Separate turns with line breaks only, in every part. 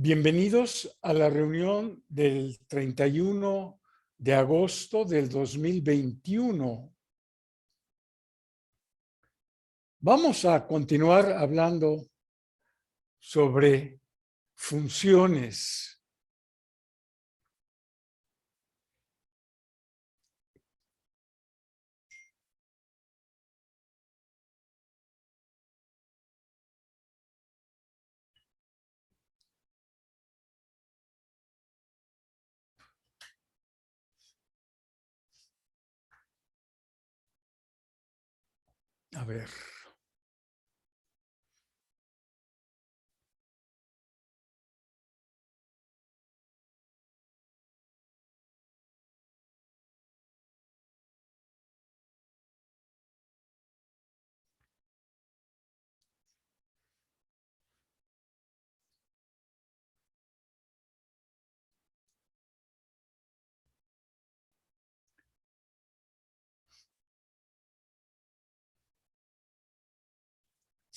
Bienvenidos a la reunión del 31 de agosto del 2021. Vamos a continuar hablando sobre funciones. A ver.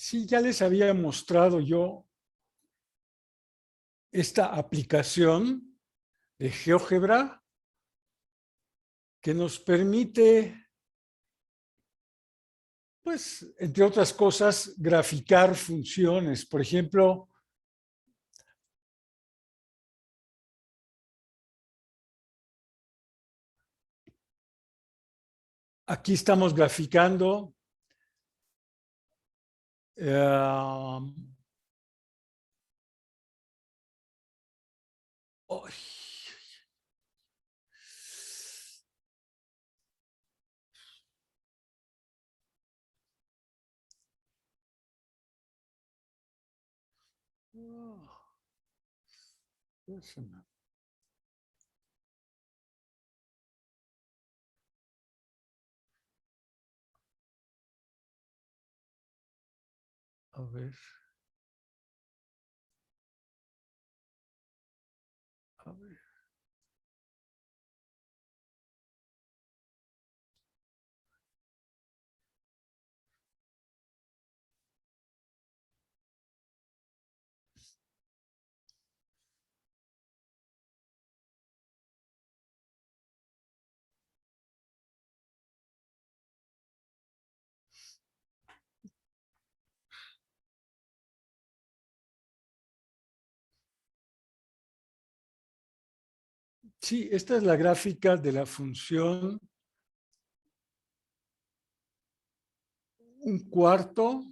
Sí, ya les había mostrado yo esta aplicación de GeoGebra que nos permite, pues, entre otras cosas, graficar funciones. Por ejemplo, aquí estamos graficando ¡ay! A ver. A ver. Sí, esta es la gráfica de la función 1/4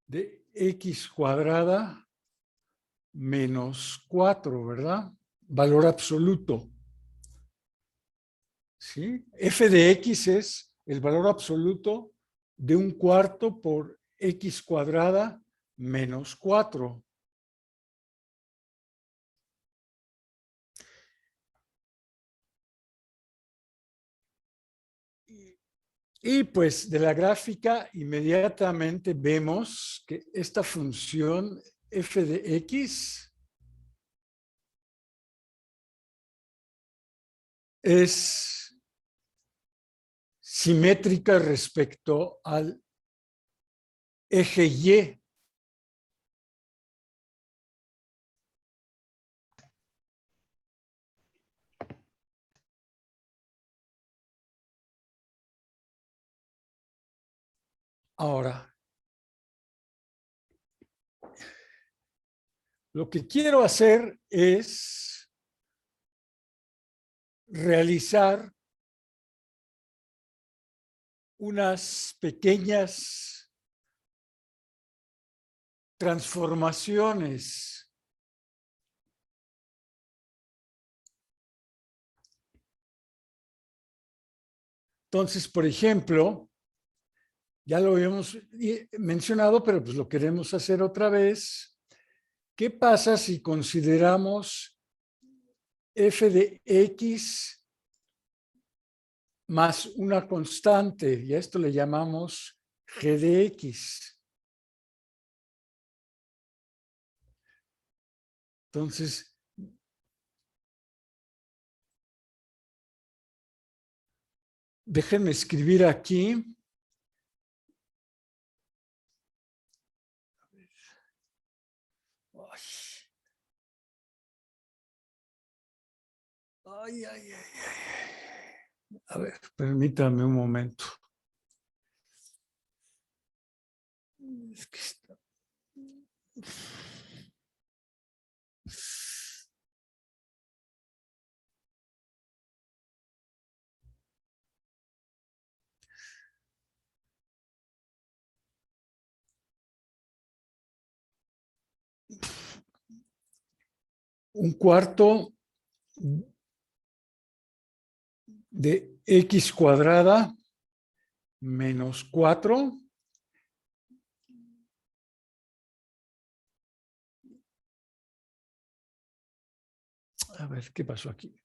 de x cuadrada menos 4, ¿verdad? Valor absoluto. ¿Sí? F de x es el valor absoluto de 1/4 por x cuadrada menos 4. Y pues de la gráfica inmediatamente vemos que esta función f de x es simétrica respecto al eje Y. Ahora, lo que quiero hacer es realizar unas pequeñas transformaciones. Entonces, por ejemplo, ya lo habíamos mencionado, pero pues lo queremos hacer otra vez. ¿Qué pasa si consideramos f de x más una constante? Y a esto le llamamos g de x. Entonces, déjenme escribir aquí. Ay, ay, ay, ay. A ver, permítame un momento. Es que está... Un cuarto de x cuadrada menos 4 a ver qué pasó aquí.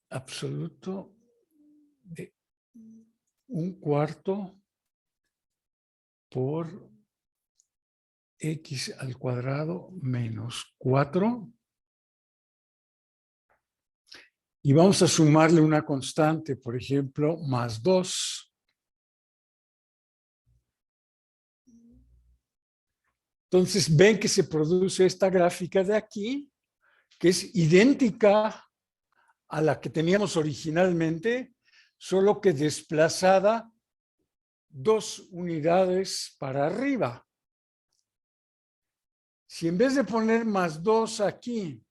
Absoluto de un cuarto por x al cuadrado menos 4. Y vamos a sumarle una constante, por ejemplo, más 2. Entonces ven que se produce esta gráfica de aquí, que es idéntica a la que teníamos originalmente, solo que desplazada 2 unidades para arriba. Si en vez de poner más 2 aquí,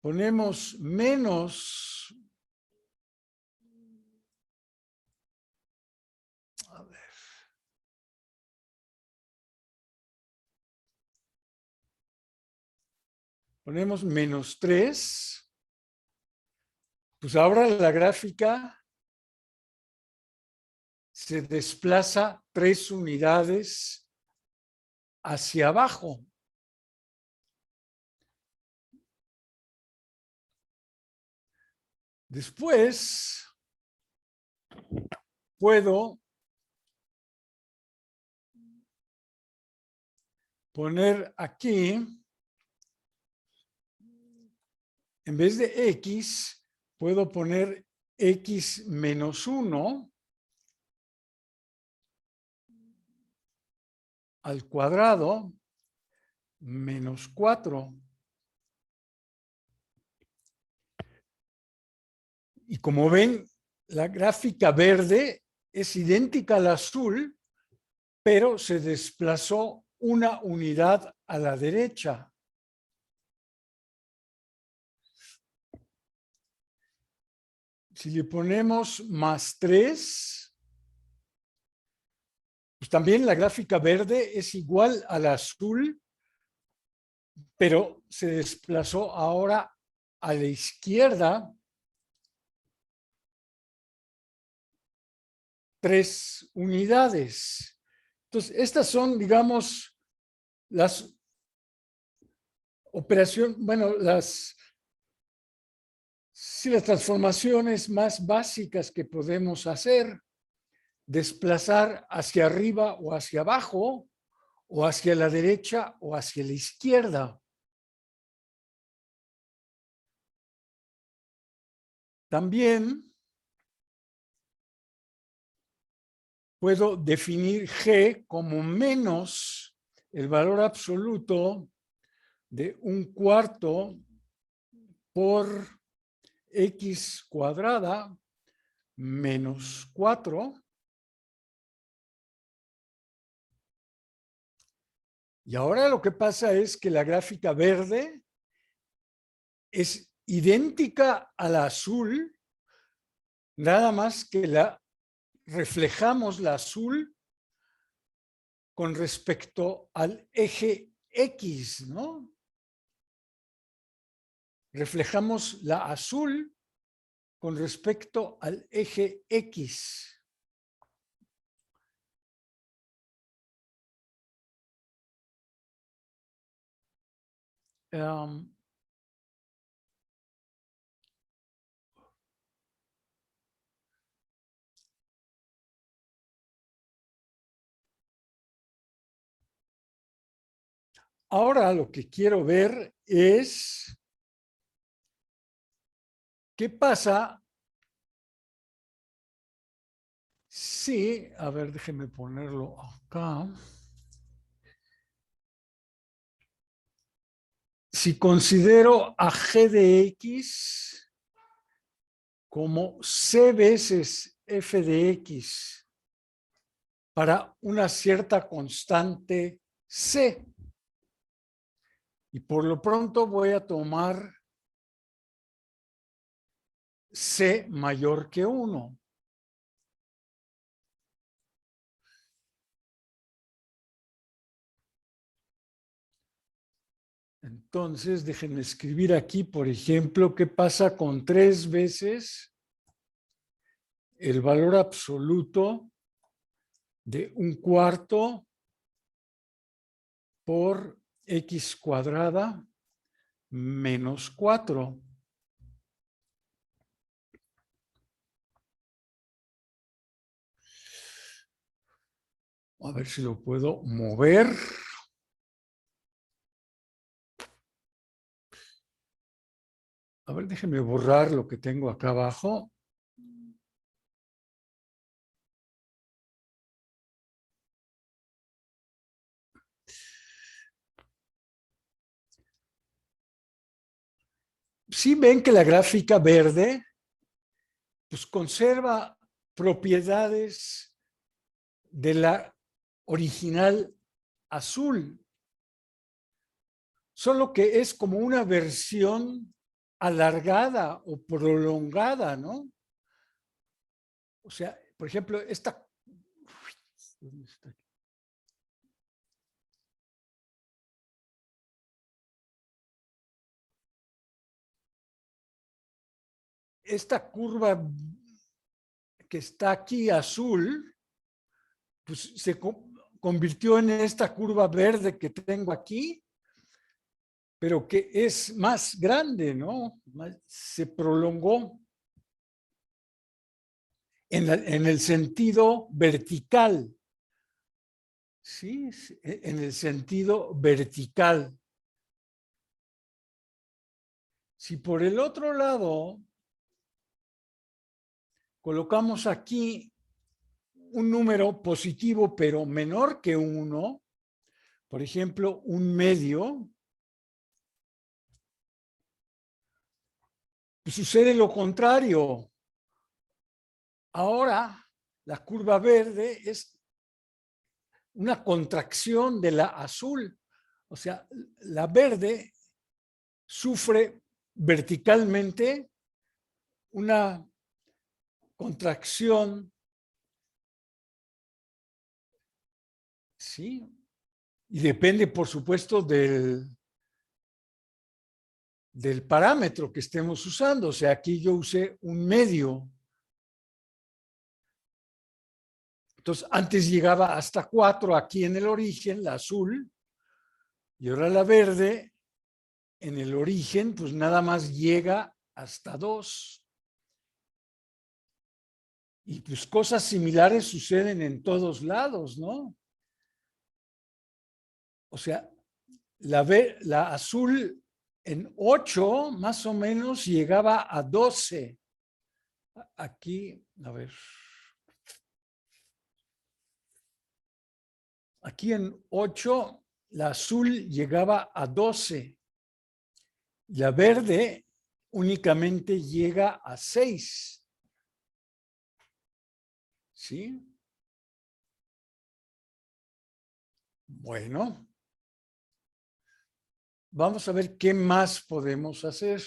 ponemos menos, a ver, ponemos menos 3, pues ahora la gráfica se desplaza 3 unidades hacia abajo. Después puedo poner aquí, en vez de x, puedo poner x menos 1 al cuadrado menos 4. Y como ven, la gráfica verde es idéntica al azul, pero se desplazó una unidad a la derecha. Si le ponemos más 3, pues también la gráfica verde es igual al azul, pero se desplazó ahora a la izquierda 3 unidades. Entonces, estas son, digamos, las operaciones, bueno, las transformaciones más básicas que podemos hacer. Desplazar hacia arriba o hacia abajo, o hacia la derecha o hacia la izquierda. También puedo definir G como menos el valor absoluto de un cuarto por x cuadrada menos 4. Y ahora lo que pasa es que la gráfica verde es idéntica a la azul, nada más que reflejamos la azul con respecto al eje X, ¿no? Reflejamos la azul con respecto al eje X. Ahora lo que quiero ver es qué pasa si, a ver, déjenme ponerlo acá. si considero a g de x como c veces f de x para una cierta constante c, y por lo pronto voy a tomar c mayor que 1. Entonces, déjenme escribir aquí, por ejemplo, qué pasa con 3 veces el valor absoluto de 1/4 por x cuadrada menos 4. A ver si lo puedo mover. A ver, déjenme borrar lo que tengo acá abajo. Sí ven que la gráfica verde pues conserva propiedades de la original azul, solo que es como una versión alargada o prolongada, ¿no? O sea, por ejemplo, ¿dónde está? Esta curva que está aquí azul, pues se convirtió en esta curva verde que tengo aquí, pero que es más grande, ¿no? Se prolongó en el sentido vertical, ¿sí? En el sentido vertical. Si por el otro lado colocamos aquí un número positivo pero menor que 1, por ejemplo, 1/2, pues sucede lo contrario. Ahora la curva verde es una contracción de la azul. O sea, la verde sufre verticalmente una contracción, ¿sí? Y depende, por supuesto, del parámetro que estemos usando. O sea, aquí yo usé 1/2. Entonces, antes llegaba hasta 4 aquí en el origen, la azul, y ahora la verde en el origen, pues nada más llega hasta 2. Y pues cosas similares suceden en todos lados, ¿no? O sea, la azul en 8 más o menos llegaba a 12. Aquí, a ver. Aquí en 8, la azul llegaba a 12. La verde únicamente llega a 6. ¿Sí? Bueno, vamos a ver qué más podemos hacer.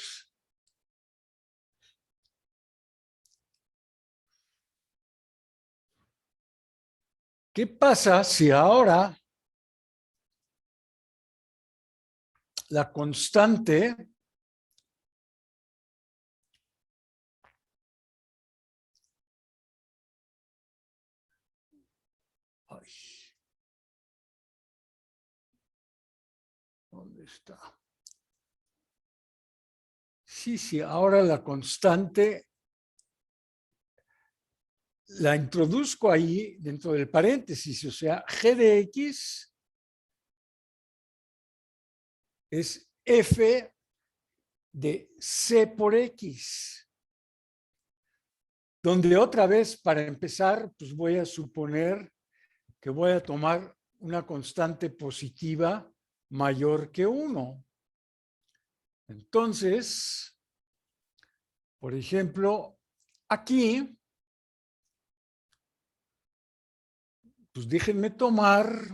¿Qué pasa si ahora la constante ay, ¿dónde está? Sí, ahora la constante la introduzco ahí dentro del paréntesis, o sea, g de x es f de c por x, donde otra vez, para empezar, pues voy a suponer que voy a tomar una constante positiva mayor que 1. Entonces, por ejemplo, aquí, pues déjenme tomar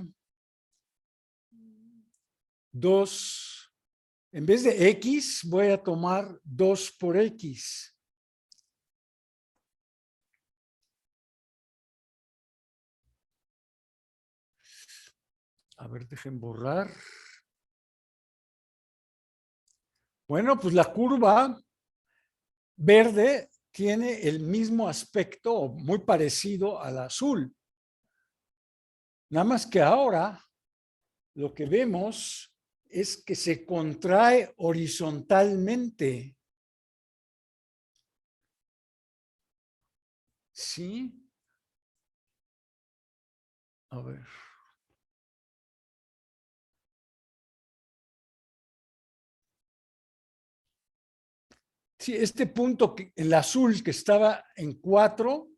2, en vez de X, voy a tomar 2 por X. A ver, dejen borrar. Bueno, pues la curva verde tiene el mismo aspecto, muy parecido al azul. Nada más que ahora lo que vemos es que se contrae horizontalmente. ¿Sí? A ver. Sí, este punto, el azul que estaba en 4,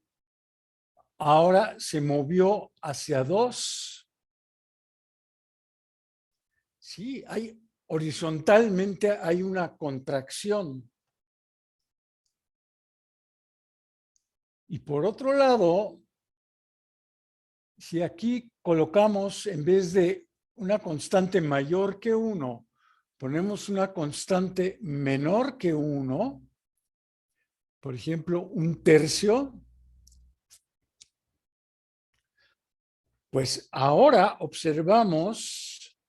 ahora se movió hacia 2. Sí, horizontalmente hay una contracción. Y por otro lado, si aquí colocamos, en vez de una constante mayor que 1, ponemos una constante menor que 1, por ejemplo, 1/3, pues ahora observamos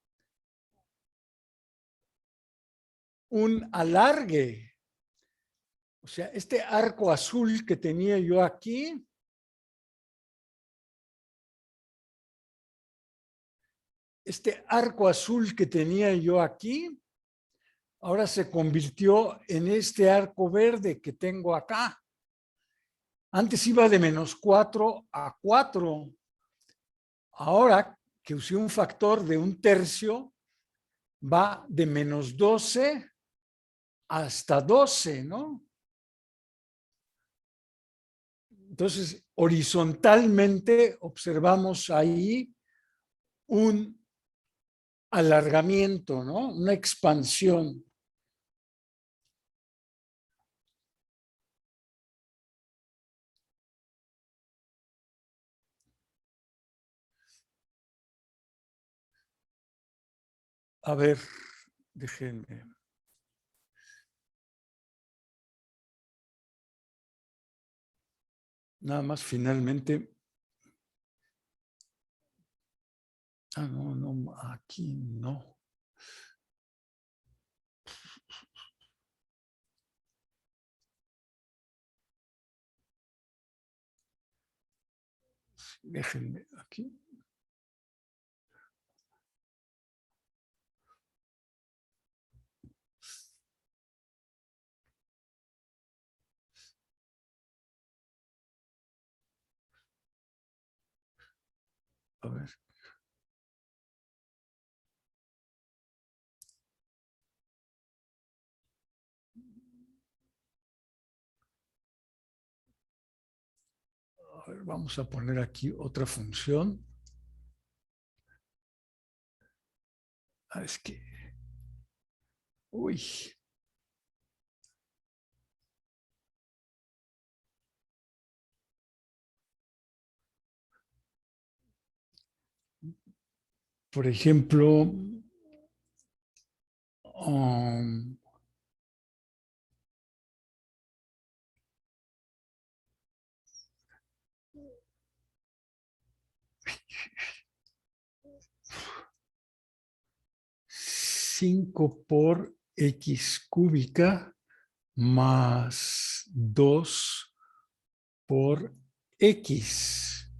un alargue. O sea, este arco azul que tenía yo aquí, ahora se convirtió en este arco verde que tengo acá. Antes iba de -4 a 4. Ahora que usé un factor de 1/3, va de -12 hasta 12, ¿no? Entonces, horizontalmente observamos ahí un alargamiento, ¿no? Una expansión. A ver, déjenme. Nada más finalmente. Ah, no, aquí no. Déjenme aquí. A ver. A ver, vamos a poner aquí otra función. Ah, es que. Uy. Por ejemplo, 5 por x cúbica más 2 por x.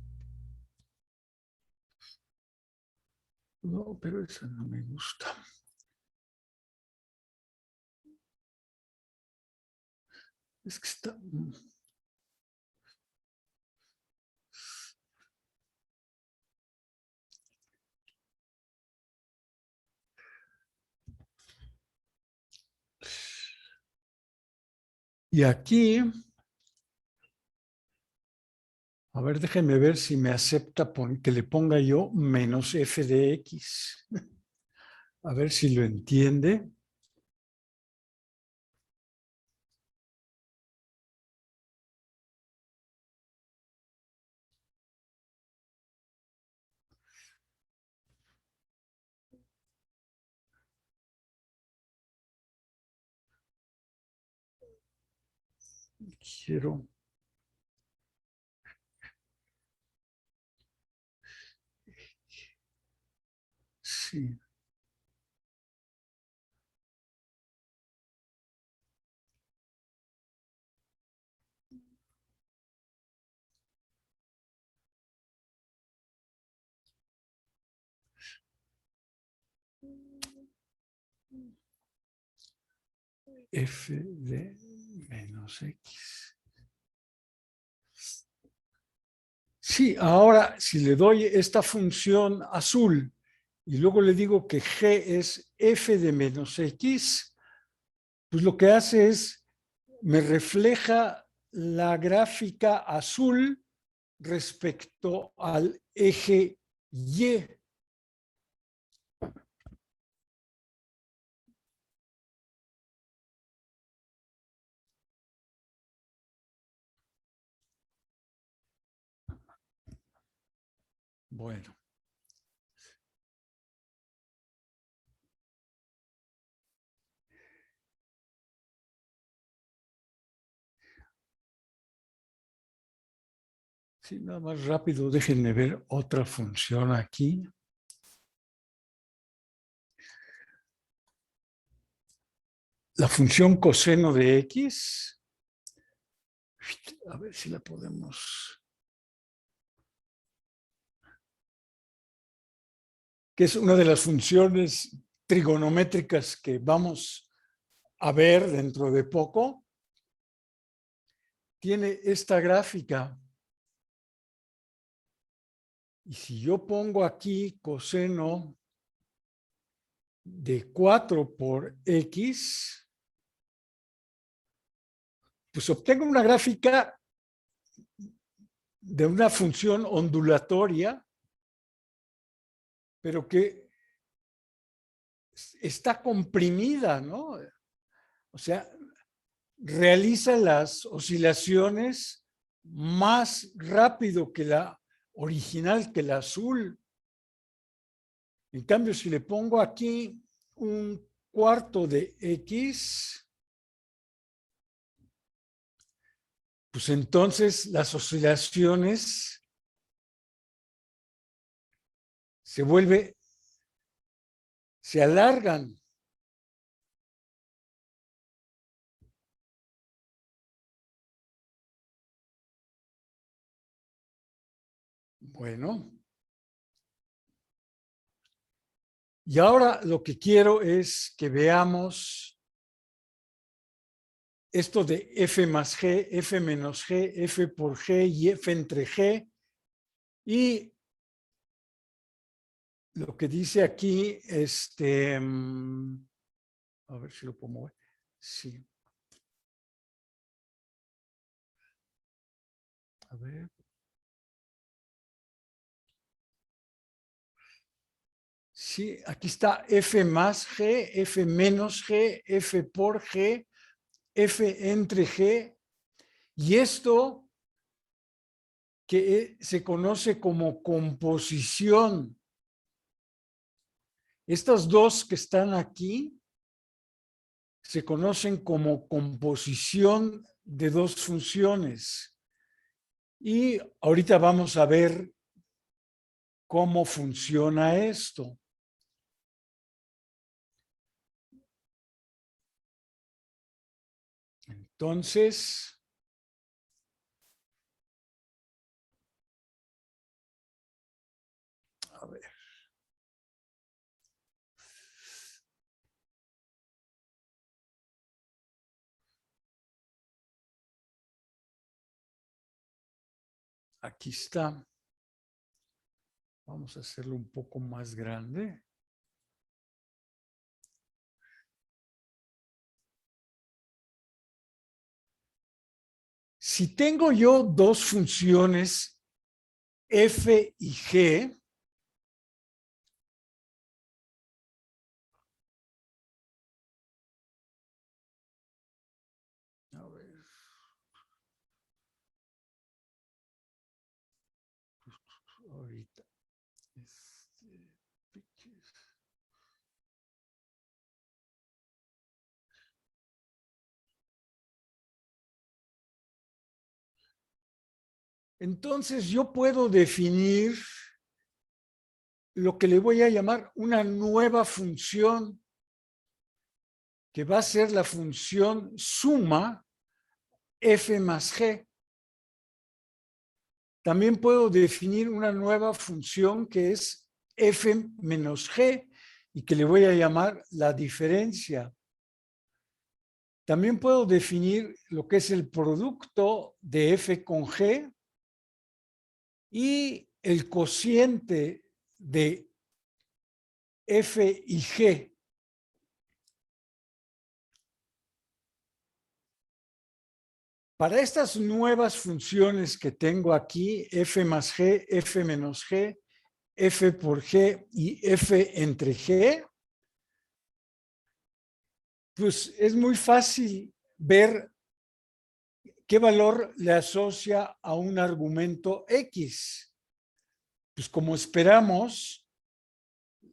No, pero esa no me gusta. Es que está. Y aquí, a ver, déjenme ver si me acepta que le ponga yo menos f de x. A ver si lo entiende. quiero... Sí. F de menos X. Sí, ahora si le doy esta función azul y luego le digo que G es F de menos X, pues lo que hace es, me refleja la gráfica azul respecto al eje Y. Bueno, sí, nada más rápido, déjenme ver otra función aquí. La función coseno de X, a ver si la podemos, que es una de las funciones trigonométricas que vamos a ver dentro de poco, tiene esta gráfica. Y si yo pongo aquí coseno de 4 por X, pues obtengo una gráfica de una función ondulatoria, pero que está comprimida, ¿no? O sea, realiza las oscilaciones más rápido que la original, que la azul. En cambio, si le pongo aquí un cuarto de X, pues entonces las oscilaciones se alargan. Bueno, y ahora lo que quiero es que veamos esto de F más G, F menos G, F por G y F entre G. Y lo que dice aquí, a ver si lo puedo mover. Sí. A ver. Sí, aquí está F más G, F menos G, F por G, F entre G. Y esto que se conoce como composición. Estas dos que están aquí se conocen como composición de dos funciones. Y ahorita vamos a ver cómo funciona esto. Entonces, a ver. Aquí está. Vamos a hacerlo un poco más grande. Si tengo yo dos funciones f y g, a ver, ahorita, Entonces yo puedo definir lo que le voy a llamar una nueva función, que va a ser la función suma f más g. También puedo definir una nueva función que es f menos g y que le voy a llamar la diferencia. También puedo definir lo que es el producto de f con g y el cociente de f y g. Para estas nuevas funciones que tengo aquí, f más g, f menos g, f por g y f entre g, pues es muy fácil ver qué valor le asocia a un argumento x. Pues como esperamos,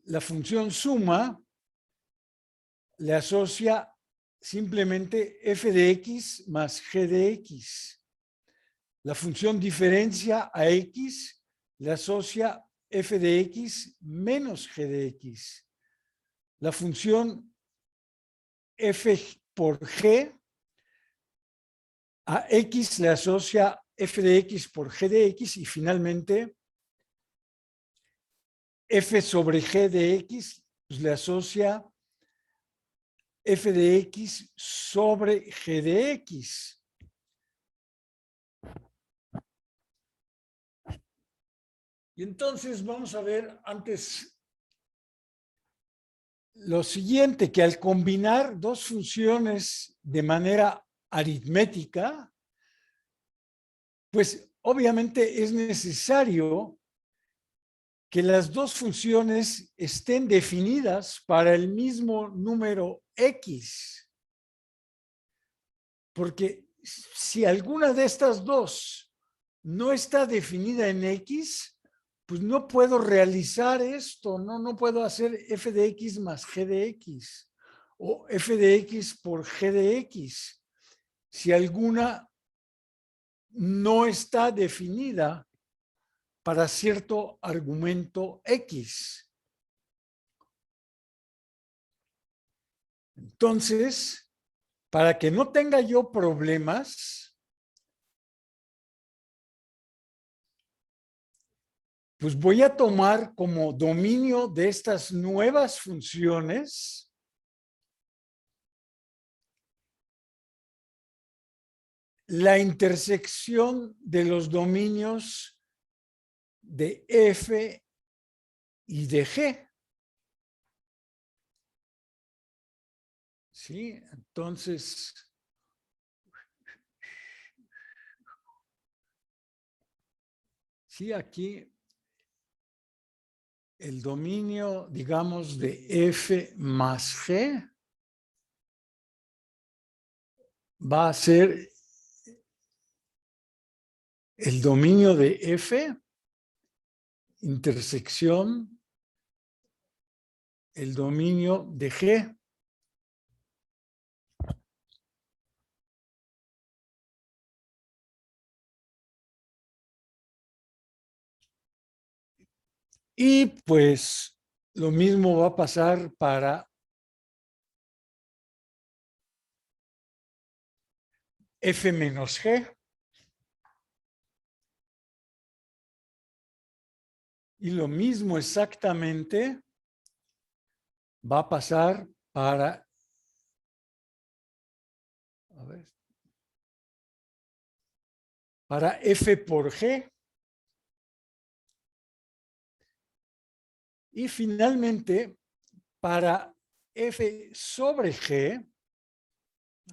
la función suma le asocia simplemente f de x más g de x. La función diferencia a x le asocia f de x menos g de x. La función f por g a x le asocia f de x por g de x y finalmente f sobre g de x pues, le asocia f de x sobre g de x. Y entonces vamos a ver antes lo siguiente, que al combinar dos funciones de manera aritmética, pues obviamente es necesario que las dos funciones estén definidas para el mismo número x. Porque si alguna de estas dos no está definida en x, pues no puedo realizar esto, no puedo hacer f de x más g de x o f de x por g de x. Si alguna no está definida para cierto argumento x. Entonces, para que no tenga yo problemas, pues voy a tomar como dominio de estas nuevas funciones la intersección de los dominios de f y de g. ¿Sí? Entonces, sí, aquí el dominio, digamos, de f más g va a ser el dominio de f intersección el dominio de g. Y pues lo mismo va a pasar para f menos g. Y lo mismo exactamente va a pasar para, a ver, para f por g. Y finalmente, para f sobre g,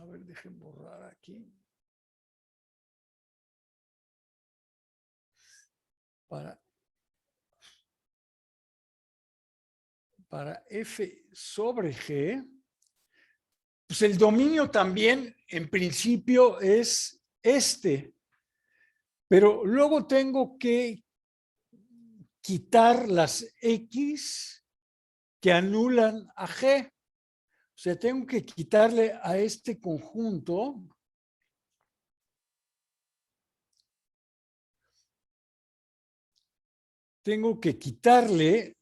a ver, dejen borrar aquí. Para f sobre g, pues el dominio también en principio es este, pero luego tengo que quitar las x que anulan a g. O sea, tengo que quitarle a este conjunto tengo que quitarle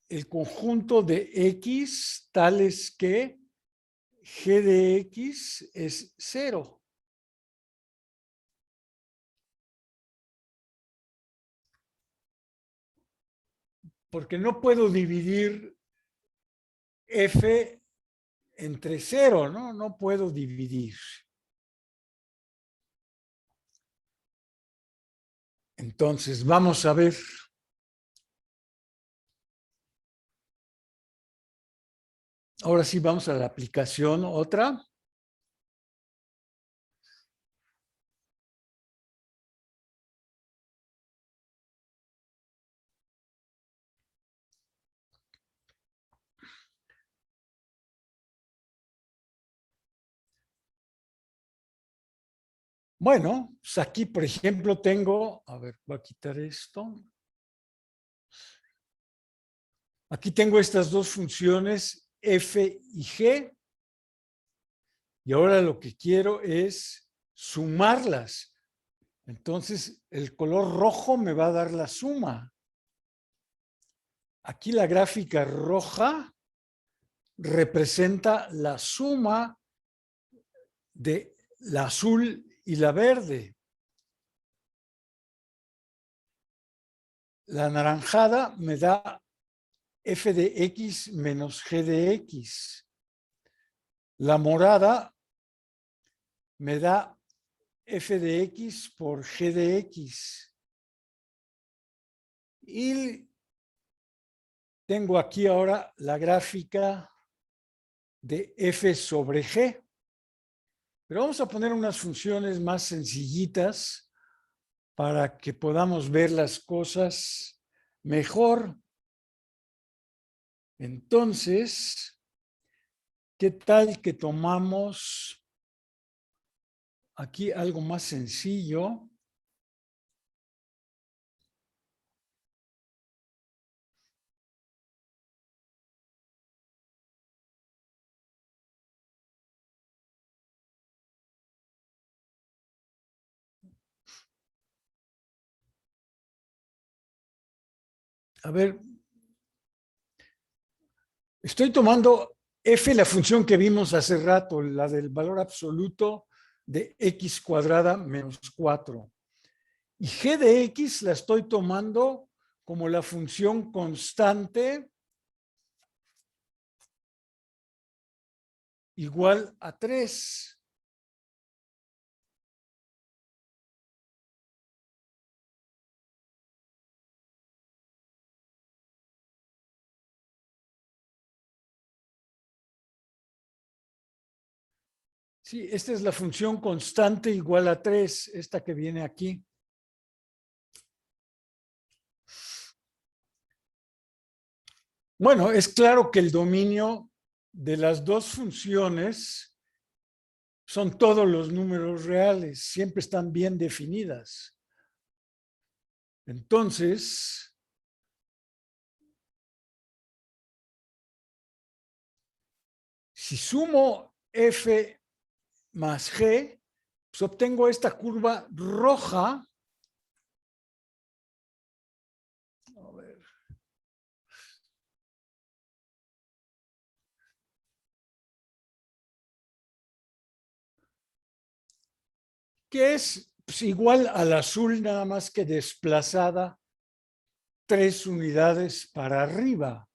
el conjunto de X tales que G de X es 0. Porque no puedo dividir F entre 0, ¿no? No puedo dividir. Entonces, vamos a ver. Ahora sí, vamos a la aplicación, otra. Bueno, pues aquí, por ejemplo, tengo, a ver, voy a quitar esto. Aquí tengo estas dos funciones, f y g, y ahora lo que quiero es sumarlas. Entonces, el color rojo me va a dar la suma. Aquí la gráfica roja representa la suma de la azul y la verde. La anaranjada me da f de x menos g de x. La morada me da f de x por g de x. Y tengo aquí ahora la gráfica de f sobre g. Pero vamos a poner unas funciones más sencillitas para que podamos ver las cosas mejor. Entonces, ¿qué tal que tomamos aquí algo más sencillo? A ver, estoy tomando f, la función que vimos hace rato, la del valor absoluto de x cuadrada menos 4. Y g de x la estoy tomando como la función constante igual a 3. Sí, esta es la función constante igual a 3, esta que viene aquí. Bueno, es claro que el dominio de las dos funciones son todos los números reales, siempre están bien definidas. Entonces, si sumo f más g, pues obtengo esta curva roja. A ver, que es pues, igual al azul, nada más que desplazada 3 unidades para arriba.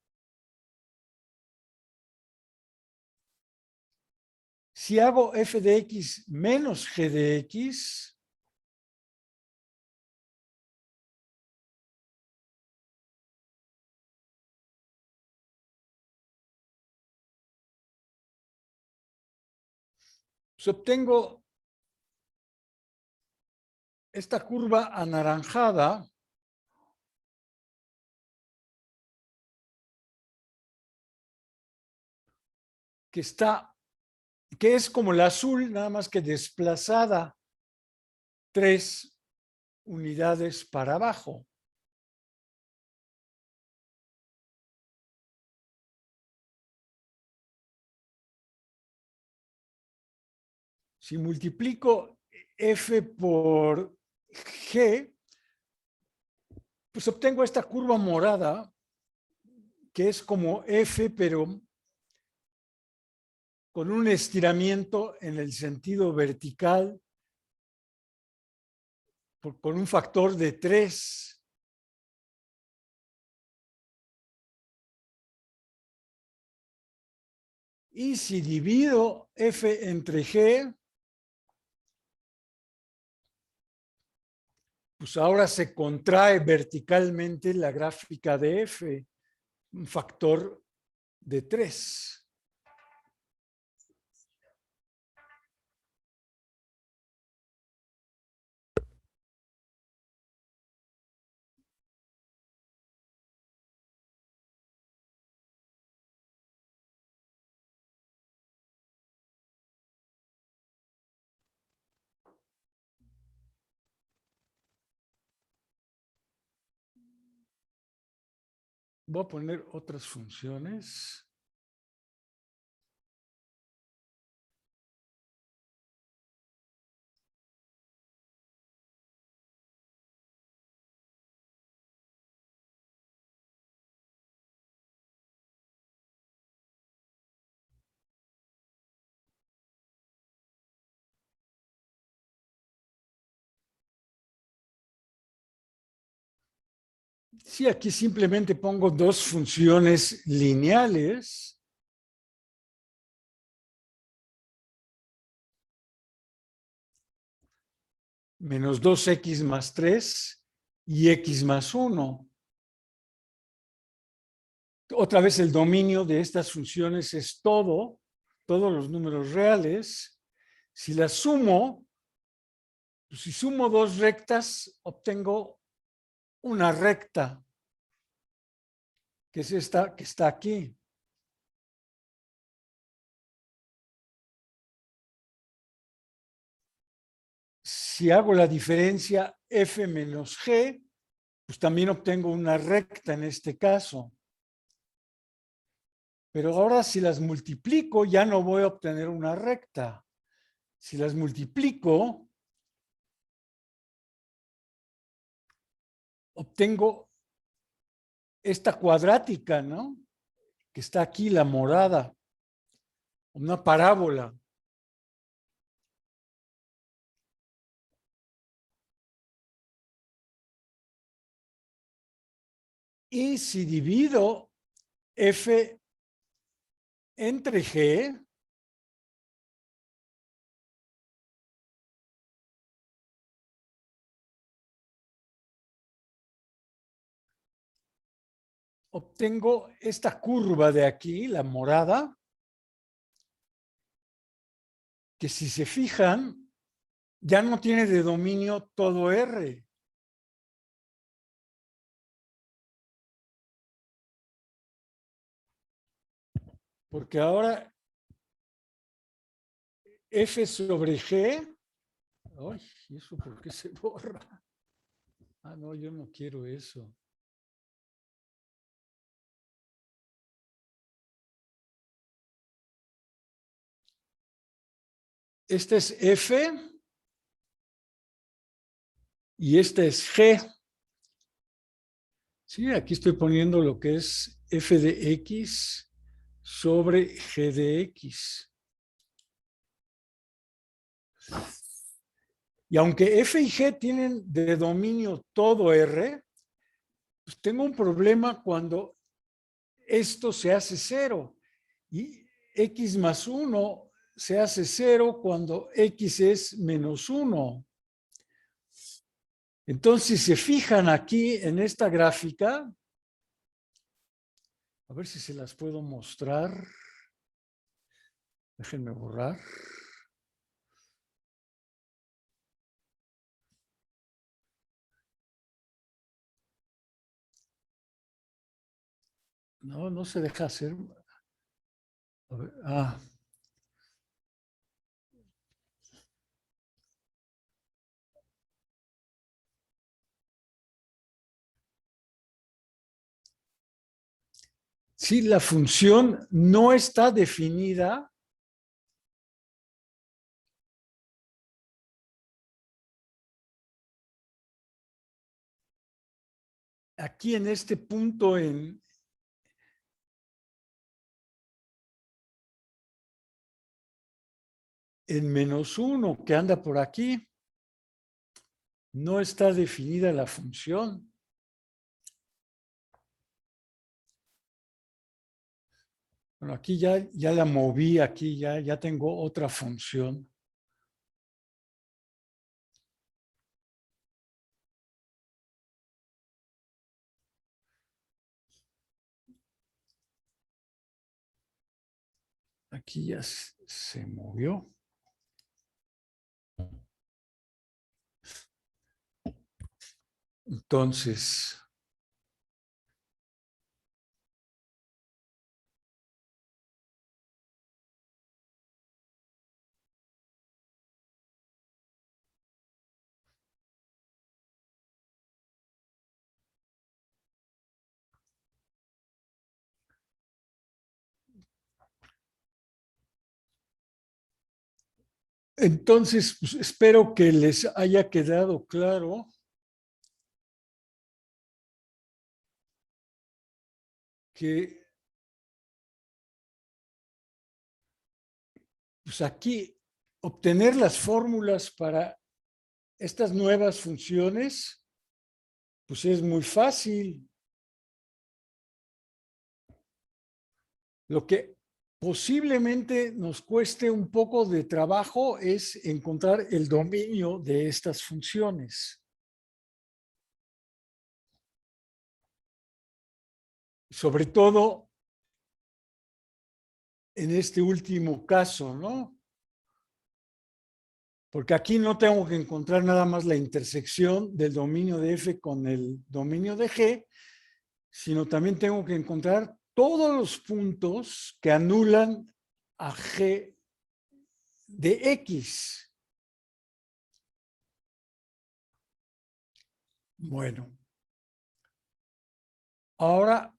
Si hago f de x menos g de x, pues obtengo esta curva anaranjada que es como la azul, nada más que desplazada 3 unidades para abajo. Si multiplico f por g, pues obtengo esta curva morada que es como F, pero con un estiramiento en el sentido vertical con un factor de 3. Y si divido F entre G, pues ahora se contrae verticalmente la gráfica de F, un factor de 3. Voy a poner otras funciones. Sí, aquí simplemente pongo dos funciones lineales. Menos 2x más 3 y x más 1. Otra vez el dominio de estas funciones es todo, todos los números reales. Si las sumo, pues si sumo dos rectas, obtengo una recta, que es esta que está aquí. Si hago la diferencia f menos g, pues también obtengo una recta en este caso. Pero ahora si las multiplico, ya no voy a obtener una recta. Si las multiplico, obtengo esta cuadrática, ¿no? Que está aquí, la morada, una parábola. Y si divido f entre g, obtengo esta curva de aquí, la morada, que si se fijan, ya no tiene de dominio todo R. Porque ahora f sobre g, ay, ¿y eso por qué se borra? Ah, no, yo no quiero eso. Este es f y este es g. Sí, aquí estoy poniendo lo que es f de x sobre g de x. Y aunque f y g tienen de dominio todo R, pues tengo un problema cuando esto se hace cero. Y x más 1 se hace cero cuando x es menos 1. Entonces, si se fijan aquí en esta gráfica, a ver si se las puedo mostrar. Déjenme borrar. No, no se deja hacer. A ver, sí, la función no está definida. aquí en este punto en -1 que anda por aquí, no está definida la función. Bueno, aquí ya la moví, aquí ya tengo otra función. Aquí ya se movió. Entonces, pues, espero que les haya quedado claro que pues aquí obtener las fórmulas para estas nuevas funciones, pues es muy fácil. Lo que posiblemente nos cueste un poco de trabajo es encontrar el dominio de estas funciones. Sobre todo en este último caso, ¿no? Porque aquí no tengo que encontrar nada más la intersección del dominio de F con el dominio de G, sino también tengo que encontrar todos los puntos que anulan a G de X. Bueno, ahora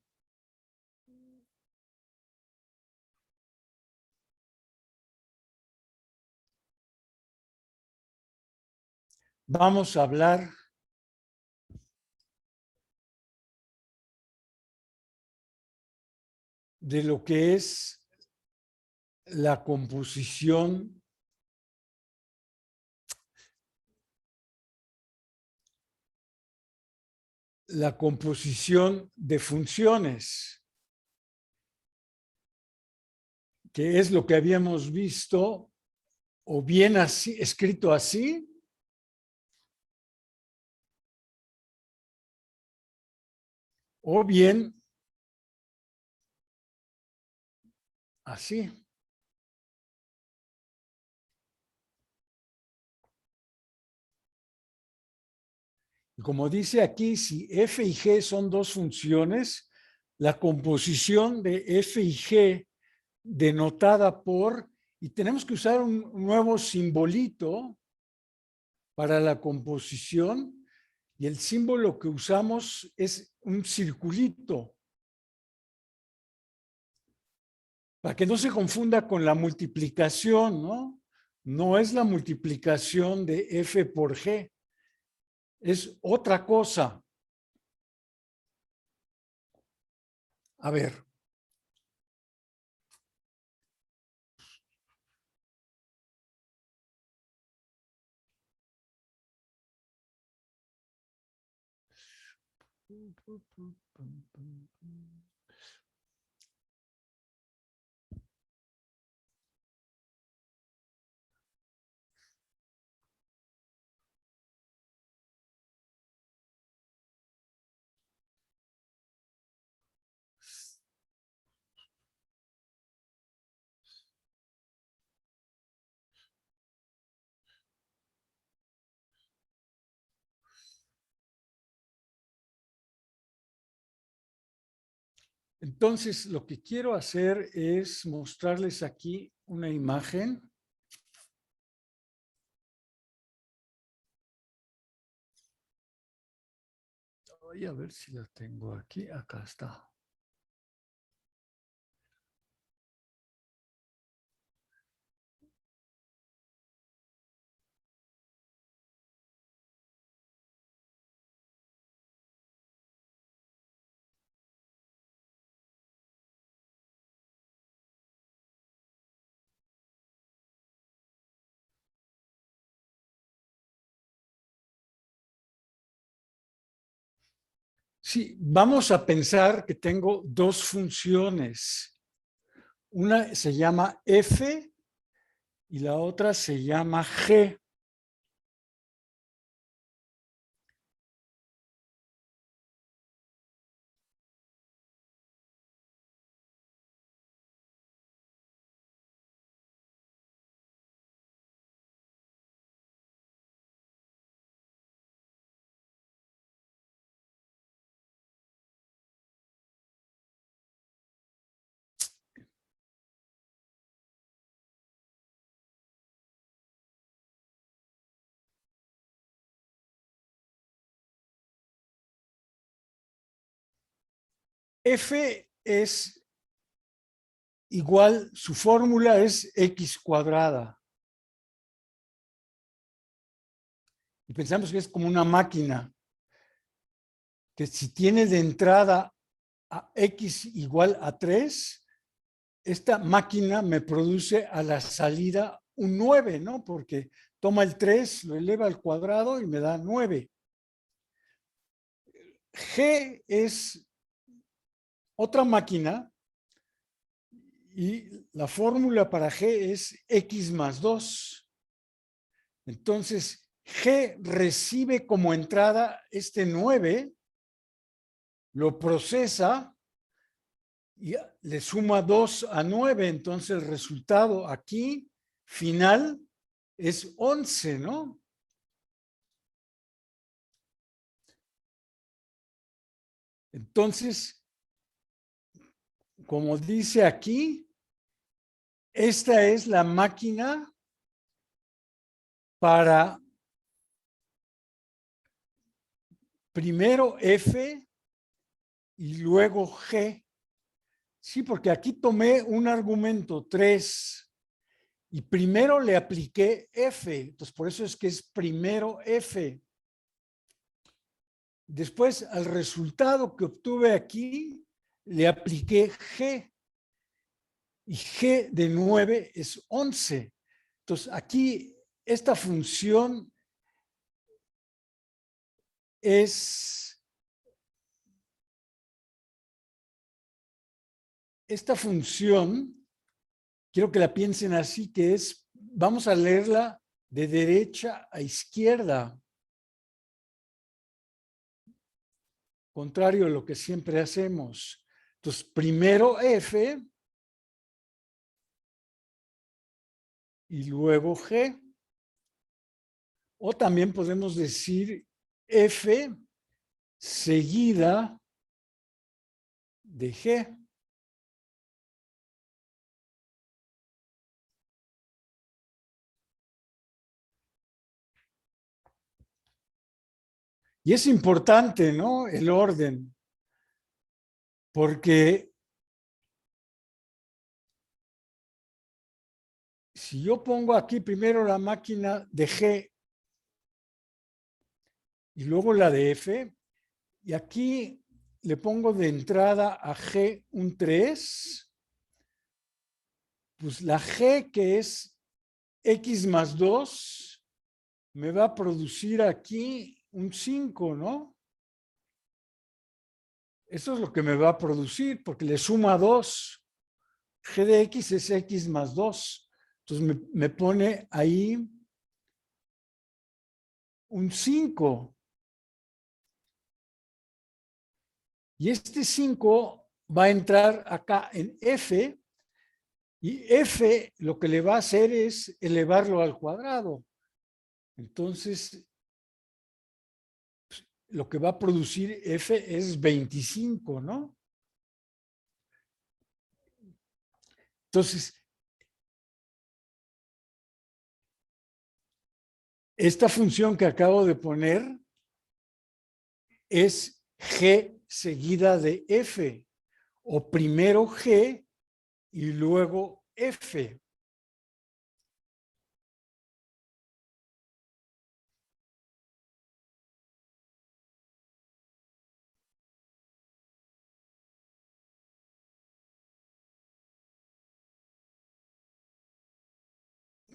vamos a hablar de lo que es la composición de funciones, que es lo que habíamos visto, o bien así, escrito así, o bien así. Como dice aquí, si f y g son dos funciones, la composición de f y g denotada por, y tenemos que usar un nuevo simbolito para la composición, y el símbolo que usamos es un circulito, para que no se confunda con la multiplicación, ¿no? No es la multiplicación de f por g, es otra cosa. A ver. Entonces, lo que quiero hacer es mostrarles aquí una imagen. Voy a ver si la tengo aquí. Acá está. Sí, vamos a pensar que tengo dos funciones. Una se llama f y la otra se llama g. F es igual, su fórmula es x cuadrada. Y pensamos que es como una máquina, que si tiene de entrada a x igual a 3, esta máquina me produce a la salida un 9, ¿no? Porque toma el 3, lo eleva al cuadrado y me da 9. G es otra máquina y la fórmula para G es x más 2. Entonces, G recibe como entrada este 9, lo procesa y le suma 2 a 9. Entonces, el resultado aquí final es 11, ¿no? Entonces, como dice aquí, esta es la máquina para primero F y luego G. Sí, porque aquí tomé un argumento 3 y primero le apliqué F. Entonces, por eso es que es primero F. Después, al resultado que obtuve aquí, le apliqué G. Y G de 9 es 11. Entonces, aquí esta función es, esta función, quiero que la piensen así, que es, vamos a leerla de derecha a izquierda, contrario a lo que siempre hacemos. Entonces, primero F y luego G. O también podemos decir F seguida de G. Y es importante, ¿no? El orden, porque si yo pongo aquí primero la máquina de G y luego la de F, y aquí le pongo de entrada a G un 3, pues la G que es X más 2 me va a producir aquí un 5, ¿no? Eso es lo que me va a producir porque le suma 2. G de X es X más 2. Entonces me pone ahí un 5. Y este 5 va a entrar acá en F, y F lo que le va a hacer es elevarlo al cuadrado. Entonces, lo que va a producir F es 25, ¿no? Entonces, esta función que acabo de poner es G seguida de F, o primero G y luego F.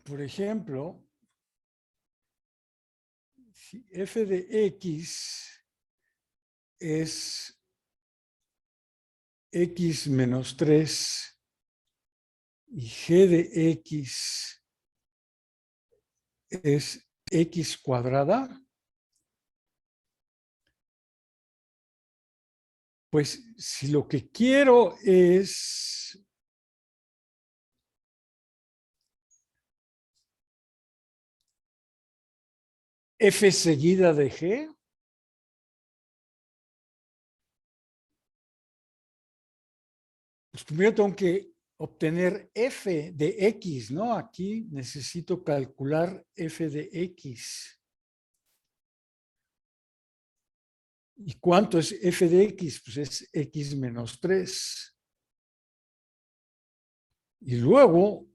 Por ejemplo, si F de X es x menos 3 y g de x es x cuadrada, pues si lo que quiero es f seguida de g, pues primero tengo que obtener f de x, ¿no? Aquí necesito calcular f de x. ¿Y cuánto es f de x? Pues es x menos 3. Y luego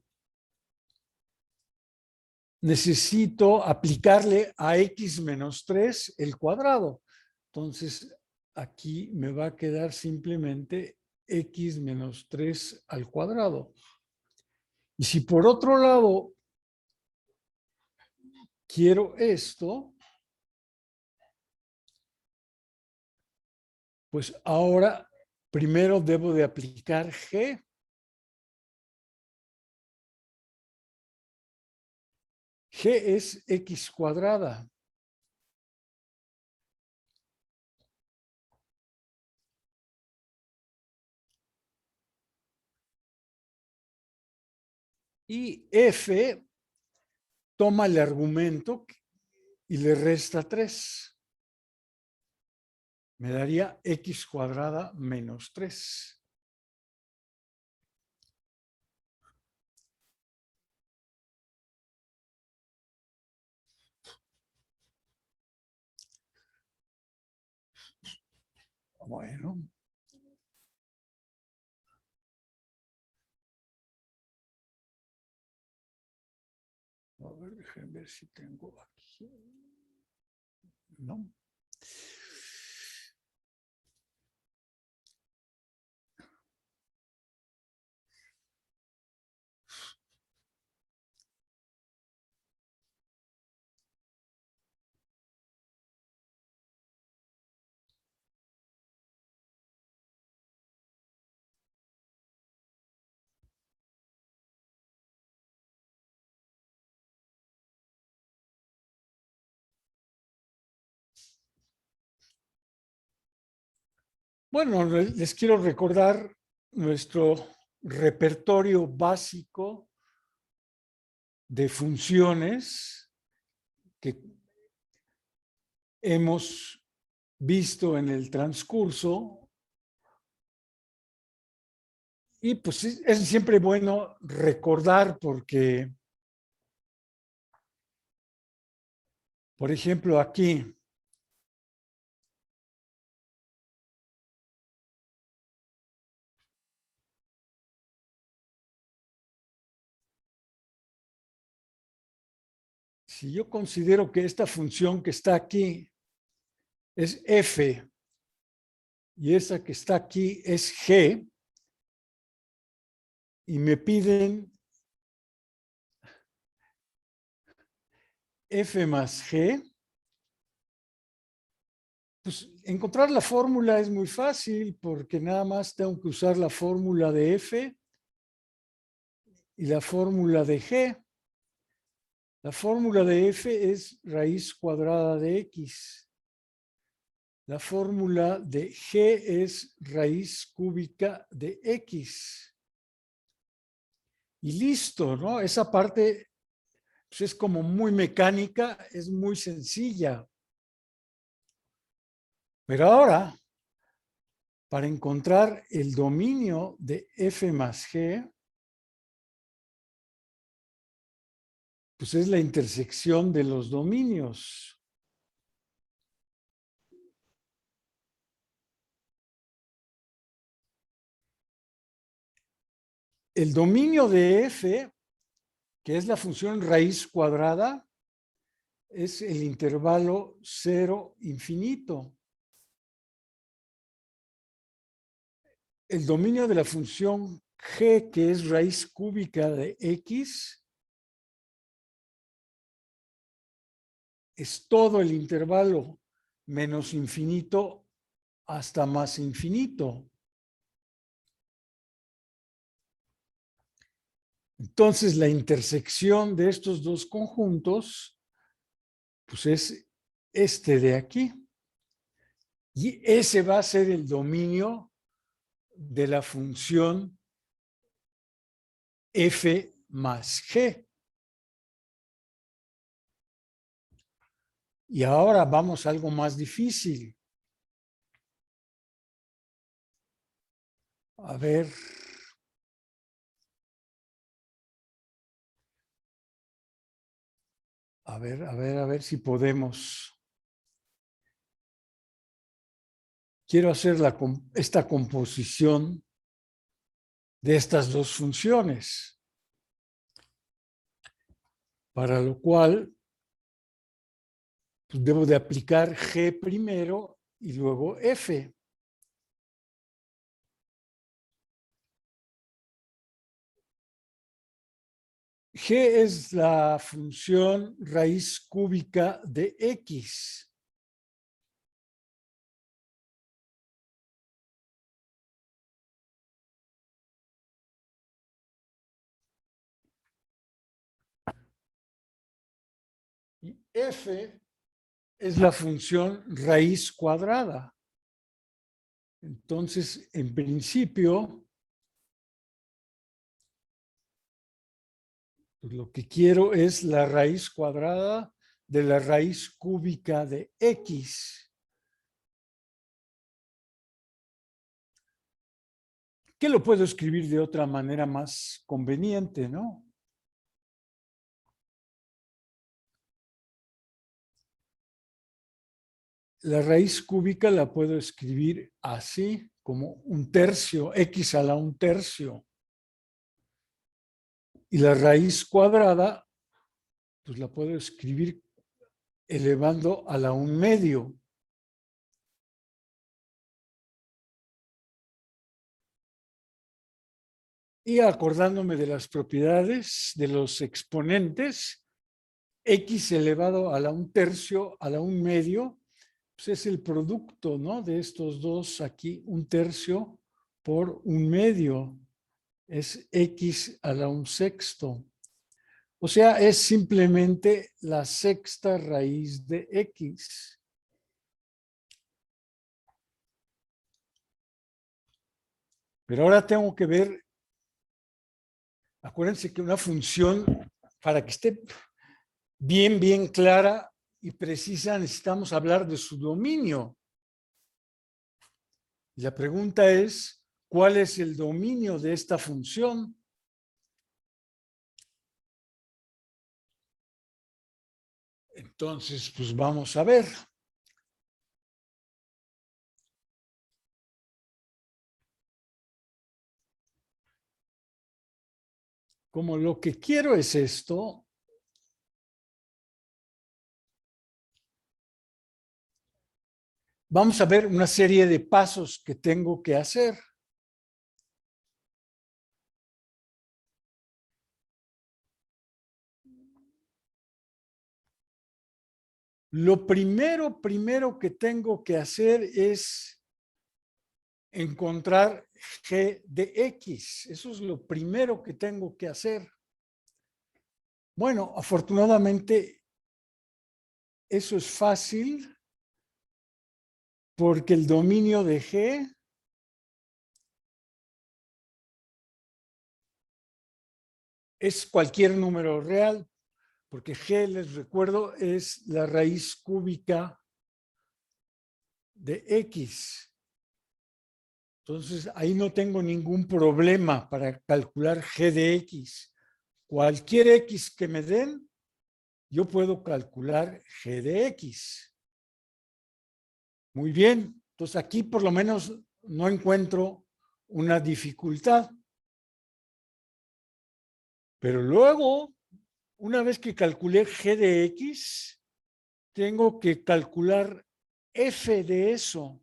necesito aplicarle a x menos 3 el cuadrado. Entonces, aquí me va a quedar simplemente x menos 3 al cuadrado. Y si por otro lado quiero esto, pues ahora primero debo de aplicar g. G es x cuadrada. Y f toma el argumento y le resta 3. Me daría x cuadrada menos 3. Bueno. A ver, déjenme ver si tengo aquí. No. Bueno, les quiero recordar nuestro repertorio básico de funciones que hemos visto en el transcurso. Y pues es siempre bueno recordar porque, por ejemplo, aquí, si yo considero que esta función que está aquí es f y esa que está aquí es g, y me piden f más g, pues encontrar la fórmula es muy fácil porque nada más tengo que usar la fórmula de f y la fórmula de g. La fórmula de f es raíz cuadrada de x. La fórmula de g es raíz cúbica de x. Y listo, ¿no? Esa parte pues, es como muy mecánica, es muy sencilla. Pero ahora, para encontrar el dominio de f más g, pues es la intersección de los dominios. El dominio de f, que es la función raíz cuadrada, es el intervalo 0 infinito. El dominio de la función g, que es raíz cúbica de x, es todo el intervalo menos infinito hasta más infinito. Entonces, la intersección de estos dos conjuntos, pues es este de aquí. Y ese va a ser el dominio de la función f más g. Y ahora vamos a algo más difícil. A ver. A ver si podemos. Quiero hacer esta composición de estas dos funciones, para lo cual pues, debo de aplicar g primero y luego f. G es la función raíz cúbica de x. Y f es la función raíz cuadrada. Entonces, en principio, pues lo que quiero es la raíz cuadrada de la raíz cúbica de x. Que lo puedo escribir de otra manera más conveniente, ¿no? La raíz cúbica la puedo escribir así, como un tercio, x a la un tercio. Y la raíz cuadrada, pues la puedo escribir elevando a la un medio. Y acordándome de las propiedades de los exponentes, x elevado a la un tercio a la un medio, pues es el producto, ¿no? De estos dos aquí, un tercio por un medio. Es x a la un sexto. O sea, es simplemente la sexta raíz de x. Pero ahora tengo que ver, acuérdense que una función, para que esté bien clara y precisa, necesitamos hablar de su dominio. Y la pregunta es, ¿cuál es el dominio de esta función? Entonces, pues vamos a ver. Como lo que quiero es esto, vamos a ver una serie de pasos que tengo que hacer. Lo primero que tengo que hacer es encontrar g de x. Eso es lo primero que tengo que hacer. Bueno, afortunadamente eso es fácil porque el dominio de g es cualquier número real, porque g, les recuerdo, es la raíz cúbica de x. Entonces, ahí no tengo ningún problema para calcular g de x. Cualquier x que me den, yo puedo calcular g de x. Muy bien. Entonces, aquí por lo menos no encuentro una dificultad. Pero luego, una vez que calculé g de x, tengo que calcular f de eso.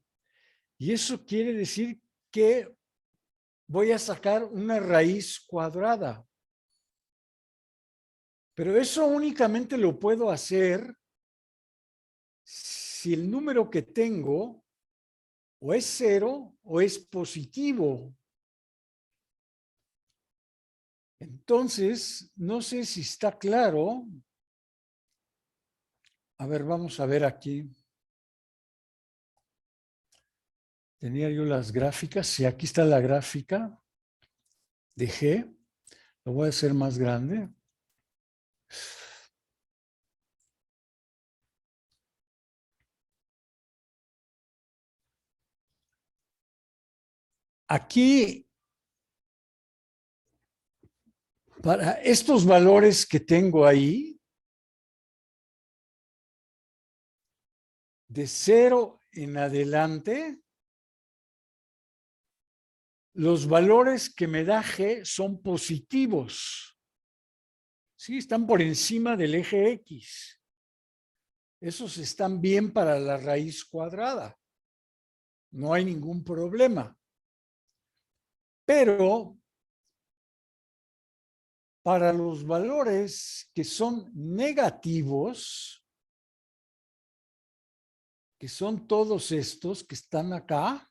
Y eso quiere decir que voy a sacar una raíz cuadrada. Pero eso únicamente lo puedo hacer si el número que tengo o es cero o es positivo. Entonces, no sé si está claro. A ver, vamos a ver aquí. Tenía yo las gráficas. Sí, aquí está la gráfica de G. Lo voy a hacer más grande. Aquí, para estos valores que tengo ahí, de 0 en adelante, los valores que me da G son positivos. Sí, están por encima del eje X. Esos están bien para la raíz cuadrada. No hay ningún problema. Pero para los valores que son negativos, que son todos estos que están acá,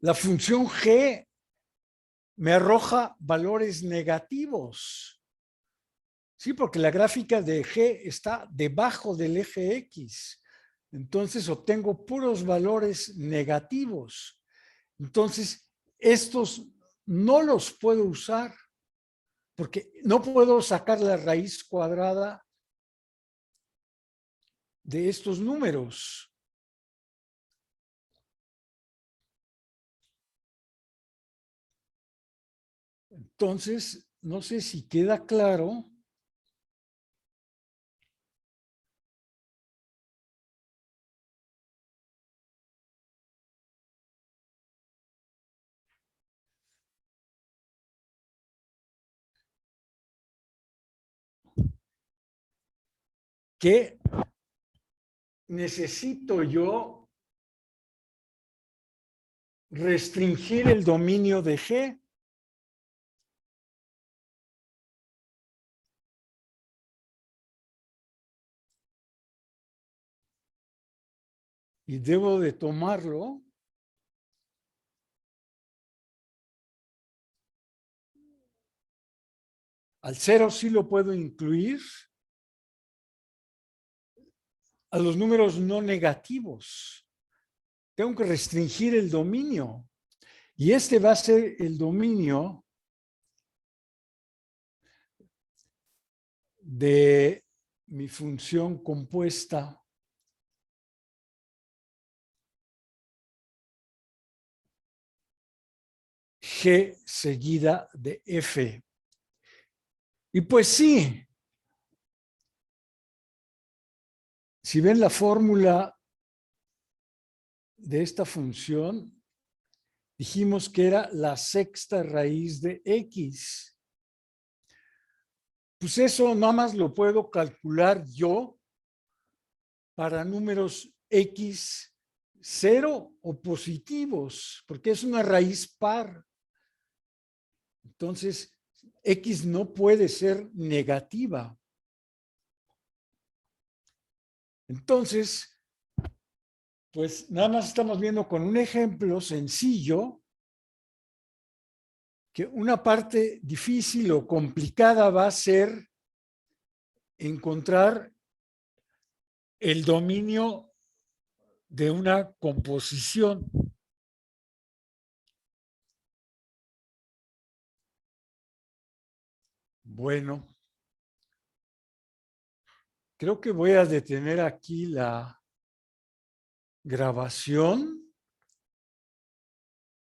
la función G me arroja valores negativos. Sí, porque la gráfica de G está debajo del eje X. Entonces obtengo puros valores negativos. Entonces, estos no los puedo usar porque no puedo sacar la raíz cuadrada de estos números. Entonces, no sé si queda claro. Que necesito yo restringir el dominio de G. Y debo de tomarlo al 0 sí lo puedo incluir, a los números no negativos. Tengo que restringir el dominio. Y este va a ser el dominio de mi función compuesta G seguida de F. Y pues sí, si ven la fórmula de esta función, dijimos que era la sexta raíz de X. Pues eso nada más lo puedo calcular yo para números X cero o positivos, porque es una raíz par. Entonces, X no puede ser negativa. Entonces, pues nada más estamos viendo con un ejemplo sencillo que una parte difícil o complicada va a ser encontrar el dominio de una composición. Bueno, creo que voy a detener aquí la grabación.